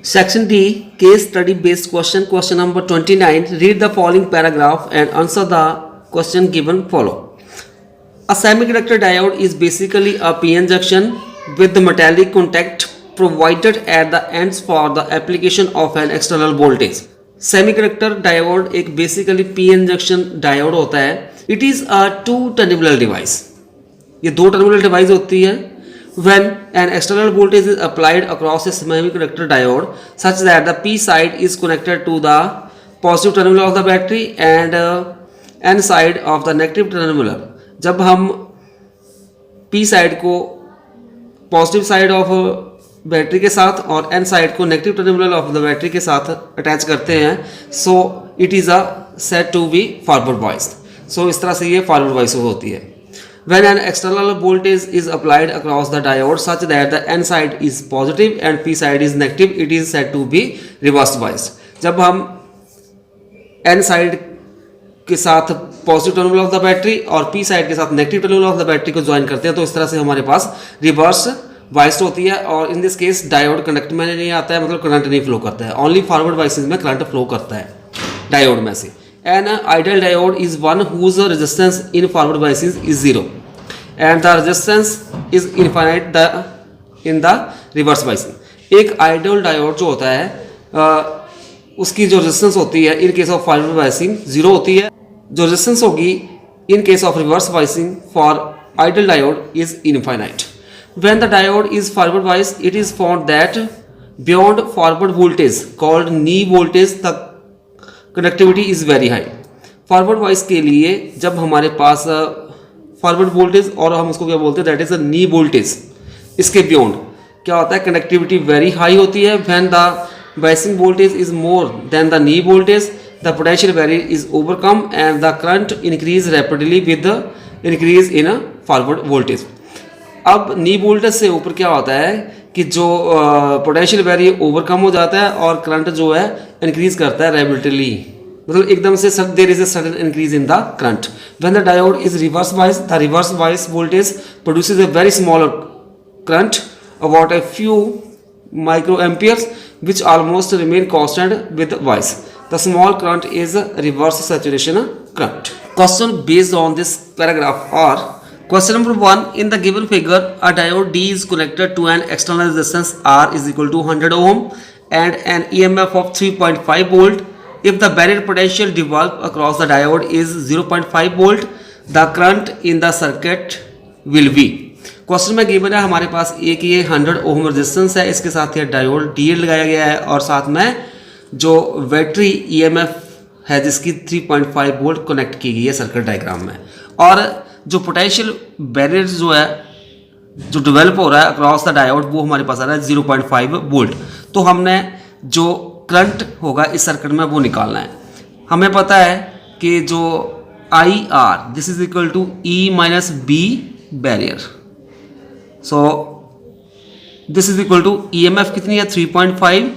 Section D, case study based question. Question number 29. Read the following paragraph and answer the question given follow. A semiconductor diode is basically a PN junction with the metallic contact provided at the ends for the application of an external voltage. Semiconductor diode एक basically PN junction diode होता है. It is a two terminal device. ये दो terminal device होती है. When an external voltage is applied across a semiconductor diode such that the P side is connected to the positive terminal of the battery and N side of the negative terminal. जब हम P side को positive side of battery के साथ और N side को negative terminal of the battery के साथ attach करते हैं, so it is a said to be forward bias. So इस तरह से ये फॉरवर्ड वॉइस होती है. When an external voltage is applied across the diode such that the N side is positive and P side is negative, it is said to be reverse biased. जब हम N side के साथ positive terminal of the battery और P side के साथ negative terminal of the battery को join करते हैं तो इस तरह से हमारे पास रिवर्स बाइस्ड होती है. और in this case diode connect में नहीं आता है, मतलब करंट नहीं फ्लो करता है. ओनली फॉरवर्ड बाइसिस में करंट फ्लो करता है डायोड में से. An ideal diode is one whose resistance in forward biases is 0 and the resistance is infinite in the reverse biasing. एक आइडियल डायोड जो होता है उसकी जो रेजिस्टेंस होती है in case of forward biasing 0 होती है. जो रेजिस्टेंस होगी in case of reverse biasing for ideal diode is infinite. When the diode is forward biased, it is found that beyond forward voltage called knee voltage the connectivity is very high. Forward bias के लिए जब हमारे पास forward voltage और हम उसको क्या बोलते हैं, that is a knee voltage, इसके बियॉन्ड क्या होता है, कनेक्टिविटी वेरी हाई होती है. When the biasing voltage is more than the knee voltage the potential barrier is overcome and the current increase rapidly with the increase in a forward voltage. अब नी voltage से ऊपर क्या होता है कि जो पोटेंशियल बैरियर ओवरकम हो जाता है और करंट जो है इंक्रीज करता है रैपिडली, मतलब एकदम से there is a sudden increase in the current. When the diode is reverse bias the reverse bias voltage produces a very small current about a few micro amperes which almost remain constant with voice. The small current is reverse saturation current. Question based on this paragraph are: Question number 1. In the given figure, a diode D is connected to an external resistance R is equal to 100 ohm and an EMF of 3.5 volt. If the barrier potential developed across the diode is 0.5 volt, the current in the circuit will be. Question में given है हमारे पास एक ये 100 ohm resistance है, इसके साथ ये diode D लगाया गया है और साथ में जो बैटरी ईएमएफ है जिसकी 3.5 वोल्ट कनेक्ट की गई है सर्किट डायग्राम में. और जो पोटेंशियल बैरियर जो है जो डेवलप हो रहा है अक्रॉस द डायोड वो हमारे पास आ रहा है 0.5 वोल्ट. तो हमने जो करंट होगा इस सर्किट में वो निकालना है. हमें पता है कि जो I R this is equal to E minus B barrier. So this is equal to E M F कितनी है 3.5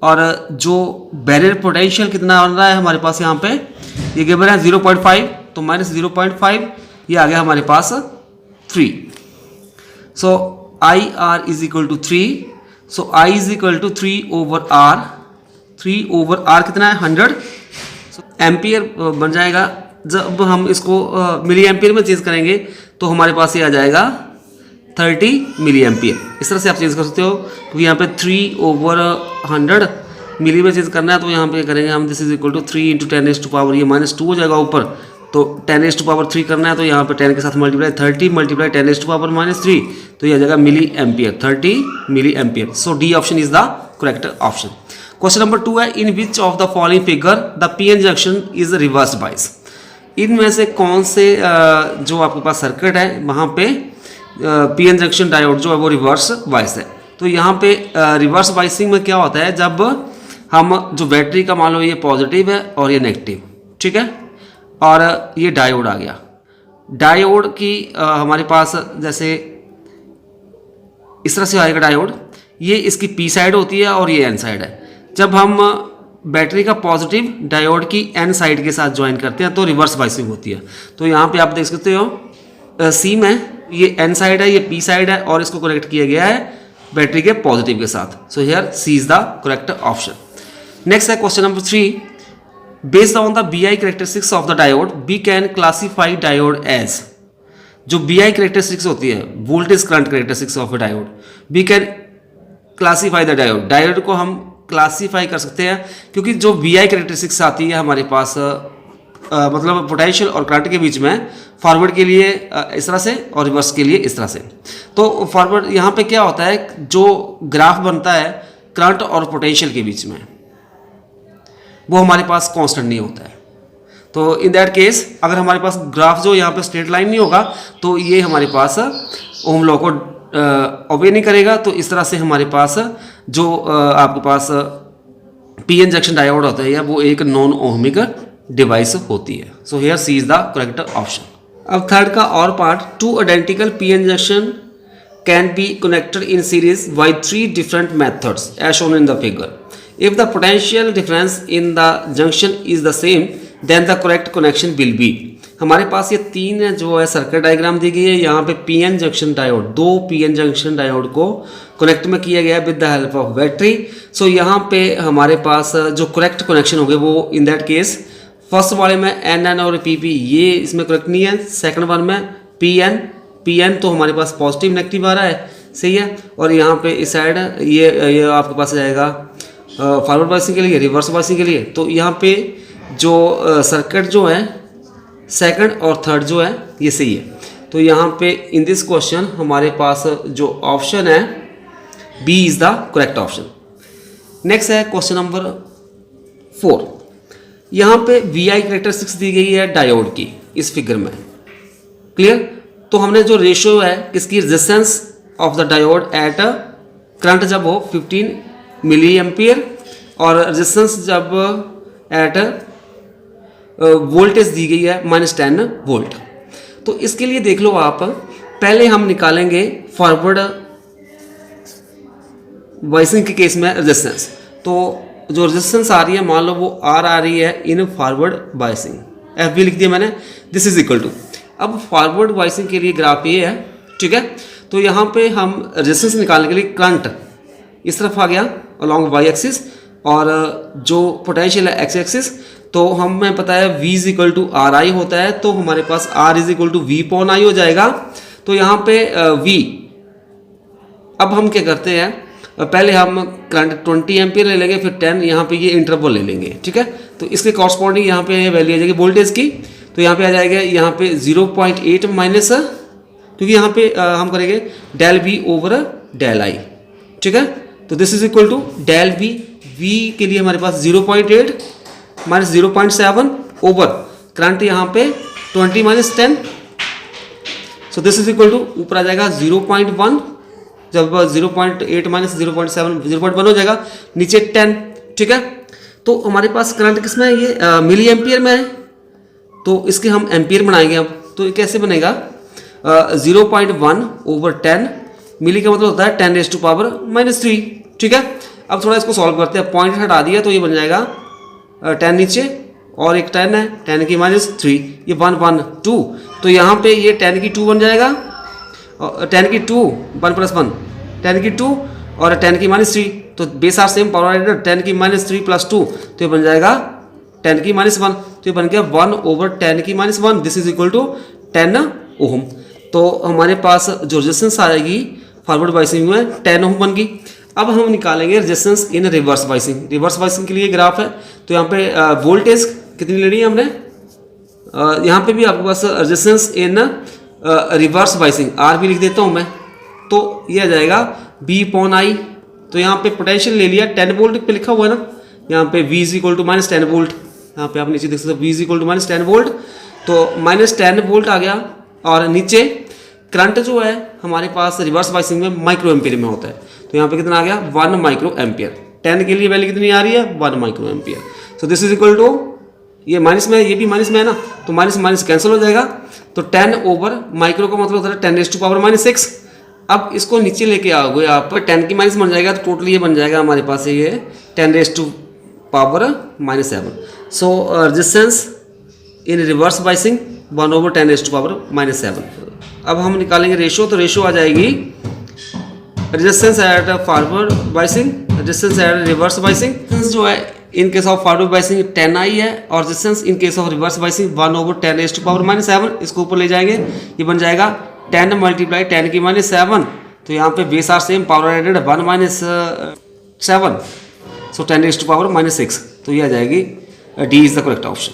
और जो बैरियर पोटेंशियल कितना आ रहा है हमारे पास यहाँ पे ये गिवन है 0.5 तो माइनस 0.5 ये आ गया हमारे पास 3. So I R is equal to 3. So I is equal to 3 over R. 3 over R कितना है 100 एम्पियर बन जाएगा. जब हम इसको मिली एम्पियर में चेंज करेंगे तो हमारे पास ये आ जाएगा 30 मिली एम्पियर. इस तरह से आप चेंज कर सकते हो क्योंकि यहाँ पे 3 ओवर 100 मिली में चेंज करना है तो यहाँ पे करेंगे हम this is equal to 3 into 10 to power ये -2 हो जाएगा ऊपर. तो 10 टू पावर 3 करना है तो यहाँ पे 10 के साथ मल्टीप्लाई 30 मल्टीप्लाई 10 टू पावर -3 तो ये आ जाएगा milliampere 30 milliampere. So D option is the correct option. Question number 2 है in which of the following figure the PN junction is reverse bias. इनमें से कौन से जो आपके पास सर्किट है वहाँ पे पीएन जंक्शन डायोड जो है वो रिवर्स बाइस है. तो यहाँ पे रिवर्स बाइसिंग में क्या होता है जब हम जो बैटरी का मान लो ये पॉजिटिव है और ये नेगेटिव, ठीक है, और ये डायोड आ गया. डायोड की हमारे पास जैसे इस तरह से आएगा डायोड, ये इसकी पी साइड होती है और ये एन साइड है. जब हम बैटरी का पॉजिटिव डायोड की एन साइड के साथ ज्वाइन करते हैं तो रिवर्स बाइसिंग होती है. तो यहाँ पे आप देख सकते हो सी में ये एन साइड है ये पी साइड है और इसको कनेक्ट किया गया है बैटरी के पॉजिटिव के साथ। So here C is the correct option. Next है question number 3, based on the BI characteristics of the diode we can classify diode as. जो BI कैरेक्टरिस्टिक्स होती है, voltage current characteristics of a diode, we can classify the diode. Diode को हम classify कर सकते हैं क्योंकि जो BI कैरेक्टरिस्टिक्स आती है हमारे पास मतलब पोटेंशियल और करंट के बीच में, फॉरवर्ड के लिए इस तरह से और रिवर्स के लिए इस तरह से। तो फॉरवर्ड यहाँ पे क्या होता है, जो ग्राफ बनता है करंट और पोटेंशियल के बीच में, वो हमारे पास कांस्टेंट नहीं होता है। तो इन दैट केस अगर हमारे पास ग्राफ जो यहाँ पे स्ट्रेट लाइन नहीं होगा तो ये हमारे पास ओम लॉ को ओबे नहीं करेगा। तो इस तरह से हमारे पास जो आपके पास PN जंक्शन डायोड होता है वो एक नॉन ओहमिक डिवाइस होती है। So here C is the correct option. अब थर्ड का और part, 2 identical PN junction can be connected in series by 3 different methods as shown in the figure. If the potential difference in the junction is the same then the correct connection will be. हमारे पास ये 3 जो है circuit diagram दी गई है। यहाँ पे PN junction diode, 2 PN junction diode को कनेक्ट में किया गया with the help of battery. So यहाँ पे हमारे पास जो करेक्ट कनेक्शन होंगे वो इन दैट केस फर्स्ट वाले में NN और PP ये इसमें करेक्ट नहीं है। सेकंड वन में PN तो हमारे पास पॉजिटिव नेगेटिव आ रहा है, सही है। और यहाँ पे इस साइड ये आपके पास जाएगा फॉरवर्ड बायसिंग के लिए, रिवर्स बायसिंग के लिए। तो यहाँ पे जो सर्किट जो है सेकंड और थर्ड जो है ये सही है। तो यहाँ पे इन दिस क्वेश्चन हमारे पास जो ऑप्शन है B is the correct option. Next है क्वेश्चन नंबर 4। यहाँ पे VI कैरेक्टरिस्टिक्स दी गई है डायोड की इस फिगर में, क्लियर। तो हमने जो रेशियो है किसकी, resistance of the diode at current जब हो 15 मिली एम्पियर और रेजिस्टेंस जब एट वोल्टेज दी गई है -10 वोल्ट। तो इसके लिए देख लो आप, पहले हम निकालेंगे फॉरवर्ड बायसिंग के केस में रेजिस्टेंस। तो जो रेजिस्टेंस आ रही है मान लो वो R आ रही है इन फॉरवर्ड बायसिंग, FB लिख दिया मैंने, दिस इज इक्वल टू। अब फॉरवर्ड बायसिंग के लिए ग्राफ ये है, ठीक है। तो यहाँ पे हम रेजिस्टेंस निकालने के लिए करंट इस तरफ आ गया अलॉन्ग Y एक्सिस और जो पोटेंशियल है X एक्सिस। तो हमें पता है V is equal to RI होता है, तो हमारे पास R is equal to V/I हो जाएगा। तो यहाँ पे V, अब हम क्या करते हैं, पहले हम करंट 20 एम्पियर ले लेंगे, फिर 10, यहाँ पे ये इंटरवल ले लेंगे, ठीक है। तो इसके कॉरस्पॉन्डिंग यहाँ पे वैल्यू आ जाएगी वोल्टेज की। तो यहाँ पे आ जाएगा यहाँ पे 0.8 माइनस, क्योंकि यहाँ पे हम करेंगे del V over del I, ठीक है। तो this is equal to del V के लिए हमारे पास 0.8 माइनस 0.7 ओवर करंट यहाँ पे 20 minus 10। So this is equal to ऊपर आ जाएगा 0.1, जब 0.8 माइनस 0.7 0.1 हो जाएगा, नीचे 10, ठीक है। तो हमारे पास करंट किसमें है, ये मिली एम्पियर में है। तो इसके हम एम्पियर बनाएंगे अब। तो ये कैसे बनेगा, 0.1 ओवर 10, मिली का मतलब होता है 10⁻⁻3, ठीक है। अब थोड़ा इसको सॉल्व करते हैं, पॉइंट हटा दिया तो ये बन जाएगा 10 नीचे और एक 10 है, 10⁻3, ये 1 1 2। तो यहाँ पे ये 10 की 2 बन जाएगा, 10 की 2 1 + 1 10 की 2 और 10⁻3। तो base are same, power added 10⁻3 + 2, तो ये बन जाएगा 10⁻1। तो ये बन गया 1 over 10⁻1, this is equal to 10 ohm. तो हमारे पास जो रेजिस्टेंस आएगी फॉरवर्ड बायसिंग में 10 ओम बन गई। अब हम निकालेंगे resistance in reverse biasing. Reverse biasing के लिए ग्राफ है, तो यहाँ पे वोल्टेज कितनी लेनी है हमने, यहाँ पे भी आपके पास resistance in reverse biasing R भी लिख देता हूँ मैं। तो ये आ जाएगा V/I। तो यहाँ पे पोटेंशियल ले लिया 10 वोल्ट पे लिखा हुआ है ना, यहाँ पे V is equal to -10 volt, यहाँ पे आप नीचे देख सकते हो V is equal to -10 volt. तो -10 वोल्ट आ गया और नीचे करंट जो है हमारे पास रिवर्स बायसिंग में माइक्रो एम्पियर में होता है। तो यहाँ पे कितना आ गया 1 माइक्रो एम्पियर। 10 के लिए वैल्यू कितनी आ रही है 1 micro ampere. So this is equal to, ये माइनस में है, ये भी माइनस में है ना, तो माइनस माइनस कैंसिल हो जाएगा। तो 10 ओवर माइक्रो का मतलब होता है 10⁻⁻6। अब इसको नीचे लेके आओगे आप, 10 की माइनस बन जाएगा, तो टोटल ये बन जाएगा हमारे पास ये 10⁻⁻7। सो resistance in reverse biasing 1 over 10⁻⁻7। अब हम निकालेंगे रेशियो, तो रेशियो आ जाएगी resistance at forward biasing, resistance at reverse biasing जो है in case of forward biasing 10i है और resistance in case of reverse biasing 1/10⁻⁷ इसको ऊपर ले जाएंगे, ये बन जाएगा 10 × 10 की -7, तो यहाँ पे base are same, power added 1 - 7, so 10⁻⁻⁶, तो ये आ जाएगी D is the correct option.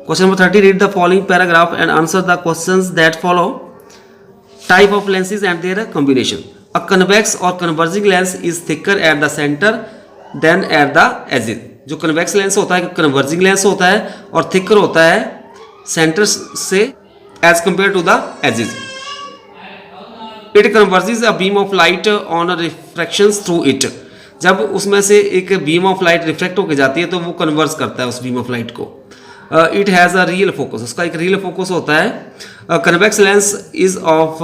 Question number 30, read the following paragraph and answer the questions that follow. Type of lenses and their combination. A convex or converging lens is thicker at the center than at the edges. जो convex lens होता है converging lens होता है और thicker होता है center से as compared to the edges. It converges a beam of light on a refractions through it. जब उसमें से एक beam of light refract होकर जाती है तो वो converge करता है उस beam of light को। It has a real focus, उसका एक real focus होता है। Convex lens is of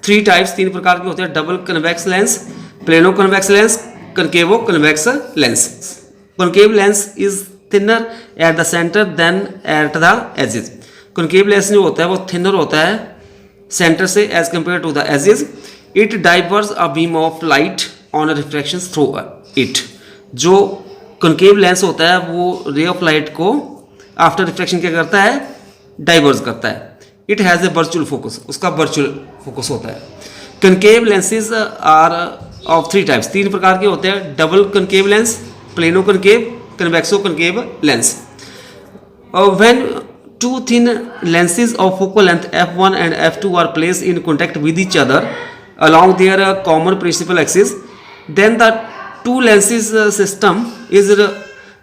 3 types, 3 प्रकार के होते हैं। Double convex lens, plano convex lens, concavo convex lens. Concave lens is thinner at the centre than at the edges. Concave lens जो होता है वो थिनर होता है सेंटर से edge compare to the edges. It diverse a beam of light on a reflection through it. जो concave lens होता है वो रे ऑफ लाइट को आफ्टर रिफ्लेक्शन क्या करता है, डाइवर्स करता है। It has a virtual focus, उसका वर्चुअल फोकस होता है। Concave lenses are of 3 types, 3 प्रकार के होते हैं। Double concave lens, plano concave, convexo concave lens. When 2 thin lenses of focal length f1 and f2 are placed in contact with each other along their common principal axis, then the 2 lenses system is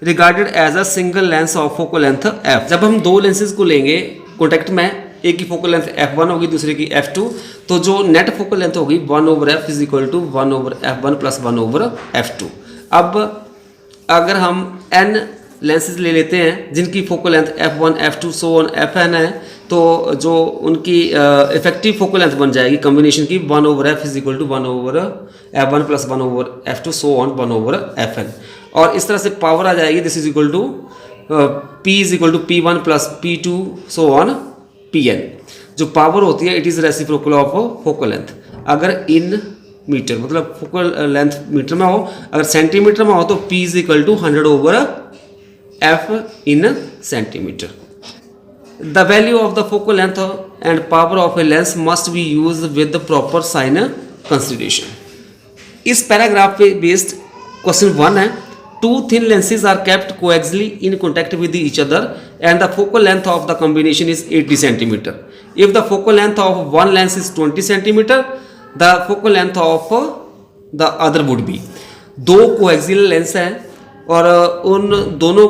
regarded as a single lens of focal length f। जब हम 2 lenses को लेंगे contact में, एक की focal length f1 होगी दूसरे की f2, तो जो नेट फोकल लेंथ होगी 1/f is equal to 1/f1 plus 1/f2। अब अगर हम n लेंसेज ले लेते हैं जिनकी focal length f1, f2 so on fn है, तो जो उनकी इफेक्टिव फोकल लेंथ बन जाएगी कॉम्बिनेशन की 1/f is equal to 1/f1 plus 1/f2 so on 1/fn। और इस तरह से पावर आ जाएगी, this is equal to p is equal to p1 plus p2 so on pn। जो पावर होती है it is reciprocal of focal length. अगर इन मीटर मतलब फोकल लेंथ मीटर में हो, अगर सेंटीमीटर में हो तो p is equal to 100/f in centimetre. The value of the focal length and power of a lens must be use with the proper sign consideration. इस paragraph पे based question 1 है। 2 thin lenses are kept coaxially in contact with each other and the focal length of the combination is 80 cm. If the focal length of one lens is 20 cm, the focal length of the other would be। 2 coaxial lens हैं और उन दोनों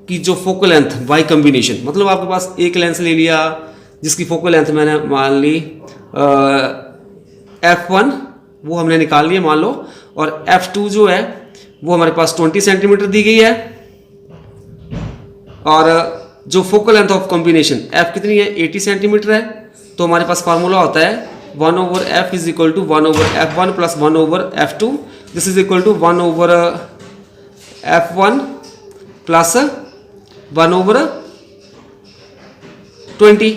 की जो focal length by combination, मतलब आपके पास एक lens ले लिया जिसकी फोकल लेंथ मैंने मान ली f1 वो हमने निकाल लिया मान लो, और f2 जो है वो हमारे पास 20 सेंटीमीटर दी गई है, और जो focal length of combination f कितनी है 80 सेंटीमीटर है। तो हमारे पास फार्मूला होता है 1/f is equal to 1/f1 plus 1/f2। This is equal to 1/f1 plus 1/20।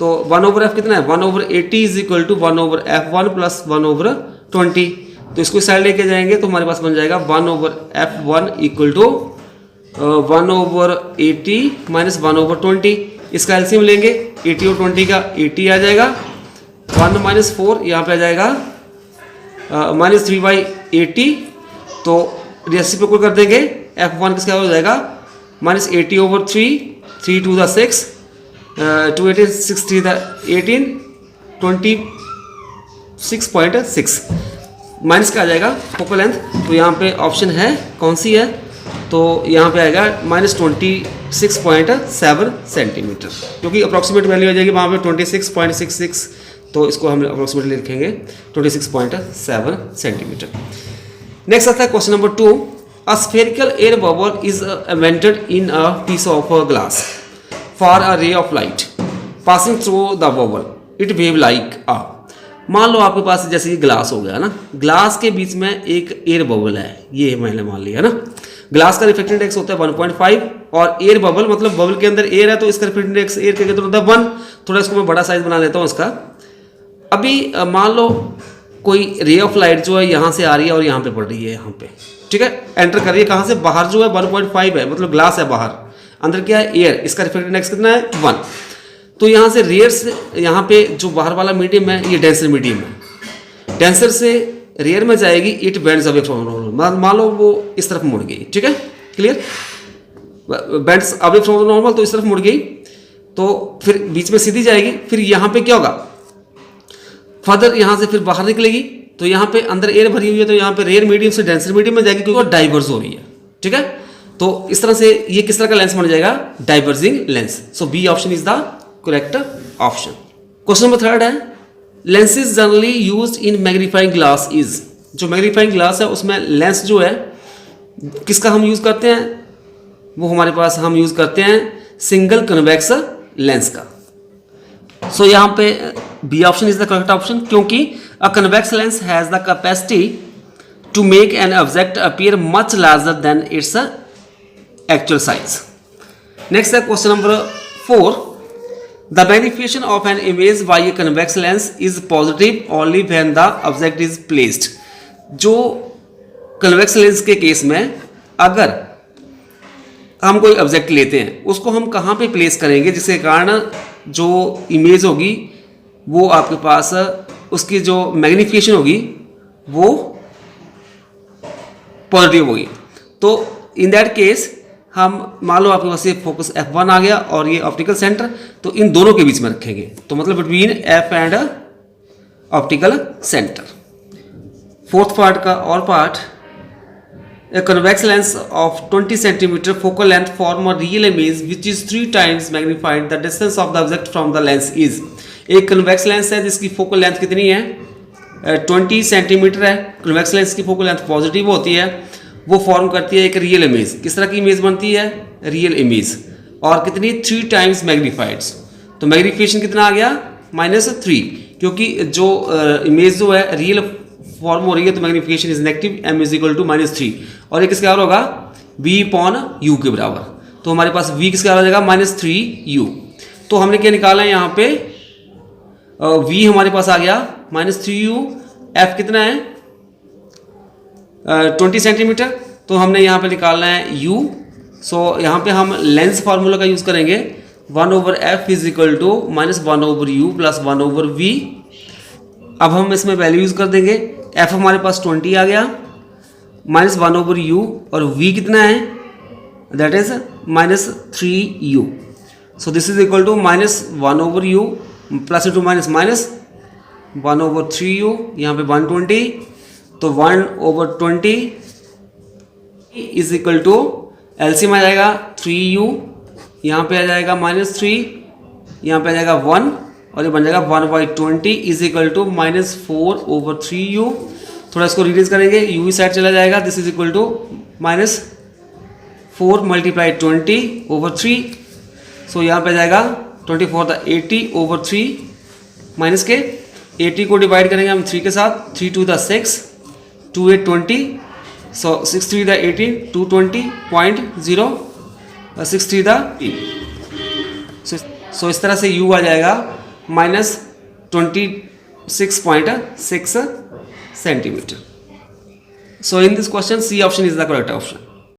तो 1/f कितना है 1/80 is equal to 1/f1 plus 1/20। तो इसको साइड लेके जाएंगे तो हमारे पास बन जाएगा 1/f1 इक्वल टू 1/80 माइनस 1/20। इसका एलसीएम लेंगे 80 और 20 का 80 आ जाएगा। 1 माइनस 4 यहाँ पे आ जाएगा -3/80। तो रेसिप्रोकल कर देंगे f1 किसका हो जाएगा -80/3, 3 to the 6, 2 18 6 3 the 18, 26.6 माइनस का आ जाएगा फोकल लेंथ। तो यहाँ पे ऑप्शन है कौन सी है, तो यहाँ पे आएगा -26.7 सेंटीमीटर, क्योंकि अप्रॉक्सीमेट वैल्यू आ जाएगी वहाँ पे 26.66, तो इसको हम अप्रॉक्सीमेटली लिखेंगे 26.7 सेंटीमीटर। नेक्स्ट आता है question number 2। A spherical air bubble is invented in a piece of glass for a ray of light passing through the bubble, it wave like a. मान लो आपके पास जैसे ये ग्लास हो गया ना, ग्लास के बीच में एक एयर बबल है, ये मैंने मान लिया ना। ग्लास का रिफ्लेक्टिव इंडेक्स होता है 1.5 और एयर बबल मतलब बबल के अंदर एयर है तो इसका रिफ्लेक्टिव इंडेक्स एयर के अंदर होता है 1। थोड़ा इसको मैं बड़ा साइज बना लेता हूँ इसका। अभी मान लो कोई रे ऑफ लाइट जो है यहाँ से आ रही है और यहाँ पे पड़ रही है, यहाँ पे, ठीक है, एंटर कर रही है कहाँ से, बाहर जो है 1.5 है, मतलब ग्लास है बाहर, अंदर क्या है, एयर, इसका रिफ्लेक्टेड इंडेक्स कितना है 1। तो यहाँ से रेयर से यहाँ पे जो बाहर वाला मीडियम है ये डेंसर मीडियम है, डेंसर से रेयर में जाएगी, it bends away from normal, मान लो वो इस तरफ मुड़ गई, ठीक है, clear, bends away from normal, तो इस तरफ मुड़ गई, तो फिर बीच में सीधी जाएगी, फिर यहाँ पे क्या होगा, फर्दर यहाँ से फिर बाहर निकलेगी, तो यहाँ पे अंदर एयर भरी हुई है, तो यहाँ पे रेयर मीडियम से डेंसर मीडियम में जाएगी क्योंकि वो डाइवर्स हो रही है, ठीक है। तो इस तरह से ये किस तरह का लेंस बन जाएगा, diverging lens. So B option is the correct option. Question number 3 है, lenses generally used in magnifying glass is, जो मैग्नीफाइंग ग्लास है उसमें लेंस जो है किसका हम यूज करते हैं, वो हमारे पास हम यूज करते हैं सिंगल कन्वेक्स लेंस का। सो यहाँ पे B option is the correct option, क्योंकि a convex lens has the capacity to make an object appear much larger than its actual size. Next है question number 4, the magnification of an image by a convex lens is positive only when the object is placed. जो convex lens के case में अगर हम कोई object लेते हैं उसको हम कहाँ पे प्लेस करेंगे, जिसके कारण जो इमेज होगी वो आपके पास उसकी जो मैग्निफिकेशन होगी वो पॉजिटिव होगी। तो इन दैट केस हम मान लो आपके पास ये फोकस F1 आ गया और ये ऑप्टिकल सेंटर, तो इन दोनों के बीच में रखेंगे, तो मतलब between F and optical centre. Fourth part का और part, a convex lens of 20 cm focal length form a real image which is 3 times magnified the distance of the object from the lens is। एक convex lens है जिसकी focal length कितनी है 20 centimetre है। convex lens की focal length positive होती है, वो फॉर्म करती है एक रियल इमेज। किस तरह की इमेज बनती है, रियल इमेज, और कितनी 3 टाइम्स मैग्नीफाइड। तो मैग्निफिकेशन कितना आ गया -3, क्योंकि जो इमेज जो है रियल फॉर्म हो रही है तो magnification is negative, m is equal to -3, और ये किसके बराबर होगा v/u के बराबर। तो हमारे पास v किसके बराबर आ जाएगा -3u। तो हमने क्या निकाला है यहाँ पे, v हमारे पास आ गया -3u, f कितना है 20 सेंटीमीटर, तो हमने यहाँ पे निकालना है u। सो यहाँ पे हम लेंस फार्मूला का यूज करेंगे, 1/f is equal to -1/u plus 1/v। अब हम इसमें वैल्यू यूज कर देंगे, f हमारे पास 20 आ गया, -1/u, और v कितना है that is -3u। So this is equal to -1/u plus into minus -1/3u, यहाँ पे 120, तो 1/20 इज इक्वल टू एलसीएम आ जाएगा 3u, यहाँ पे आ जाएगा -3, यहाँ पे आ जाएगा 1, और ये बन जाएगा 1/20 इज इक्वल टू -4/3u। थोड़ा इसको रिड्यूस करेंगे, u साइड चला जाएगा, दिस इज इक्वल टू -4 × 20/3। सो यहाँ पे आ जाएगा 24 80/3 माइनस के 80 को डिवाइड करेंगे हम 3 के साथ, 3 2 6, 2 8 20, सो 6 3 18, 220.0, 6 3 3। सो इस तरह से u आ जाएगा -26.6 centimetre. So in this question C option is the correct option.